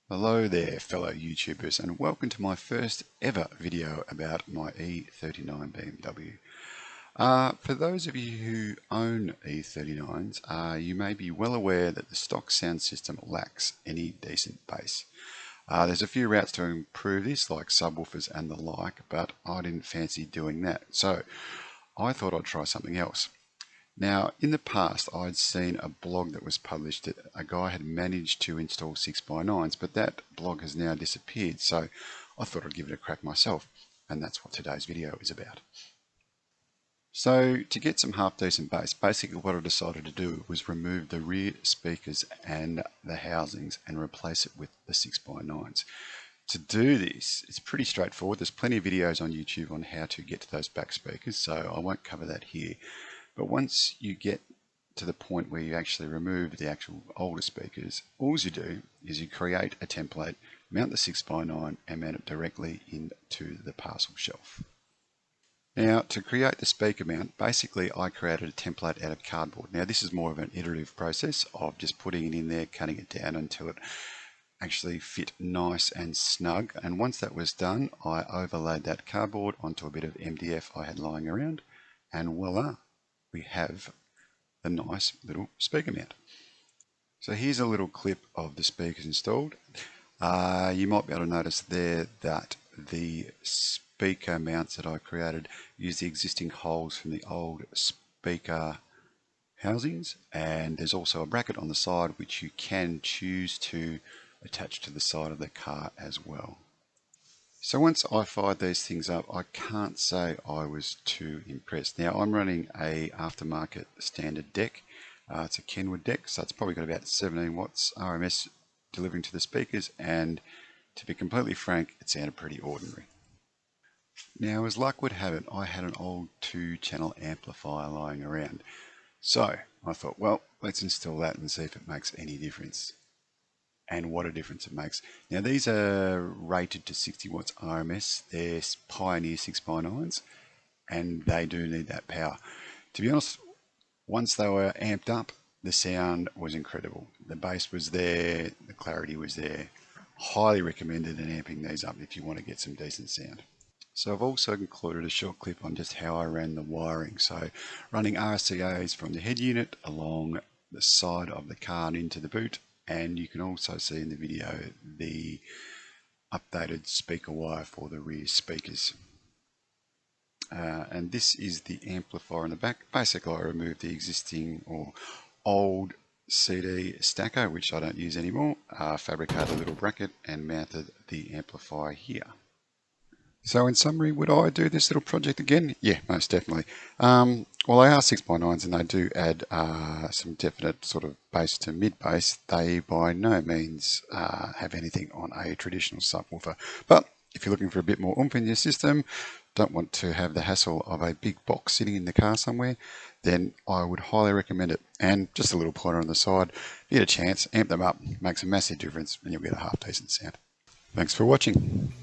Hello there fellow YouTubers, and welcome to my first ever video about my E39 BMW. For those of you who own E39s, you may be well aware that the stock sound system lacks any decent bass. There's a few routes to improve this, like subwoofers and the like, but I didn't fancy doing that, so I thought I'd try something else. Now, in the past, I'd seen a blog that was published that a guy had managed to install 6x9s, but that blog has now disappeared, so I thought I'd give it a crack myself, and that's what today's video is about. So, to get some half-decent bass, basically what I decided to do was remove the rear speakers and the housings and replace it with the 6x9s. To do this, it's pretty straightforward. There's plenty of videos on YouTube on how to get to those back speakers, so I won't cover that here. But once you get to the point where you actually remove the actual older speakers, all you do is you create a template, mount the 6x9 and mount it directly into the parcel shelf. Now, to create the speaker mount, basically I created a template out of cardboard. Now this is more of an iterative process of just putting it in there, cutting it down until it actually fit nice and snug. And once that was done, I overlaid that cardboard onto a bit of MDF I had lying around, and voila, we have a nice little speaker mount. So here's a little clip of the speakers installed. You might be able to notice there that the speaker mounts that I created use the existing holes from the old speaker housings, and there's also a bracket on the side which you can choose to attach to the side of the car as well. So once I fired these things up, I can't say I was too impressed. Now I'm running a aftermarket standard deck. It's a Kenwood deck, so it's probably got about 17 watts RMS delivering to the speakers, and to be completely frank, it sounded pretty ordinary. Now, as luck would have it, I had an old 2-channel amplifier lying around. So I thought, well, let's install that and see if it makes any difference. And what a difference it makes. Now these are rated to 60 watts RMS. They're Pioneer 6x9s, and they do need that power. To be honest, once they were amped up, the sound was incredible. The bass was there, the clarity was there. Highly recommended in amping these up if you want to get some decent sound. So I've also included a short clip on just how I ran the wiring. So running RCAs from the head unit along the side of the car and into the boot. And you can also see in the video the updated speaker wire for the rear speakers. And this is the amplifier in the back. Basically, I removed the existing or old CD stacker, which I don't use anymore, fabricated a little bracket and mounted the amplifier here. So in summary, would I do this little project again? Yeah, most definitely. Well, they are 6x9s and they do add some definite sort of bass to mid-bass. They by no means have anything on a traditional subwoofer. But if you're looking for a bit more oomph in your system, don't want to have the hassle of a big box sitting in the car somewhere, then I would highly recommend it. And just a little pointer on the side, if you get a chance, amp them up, makes a massive difference and you'll get a half decent sound. Thanks for watching.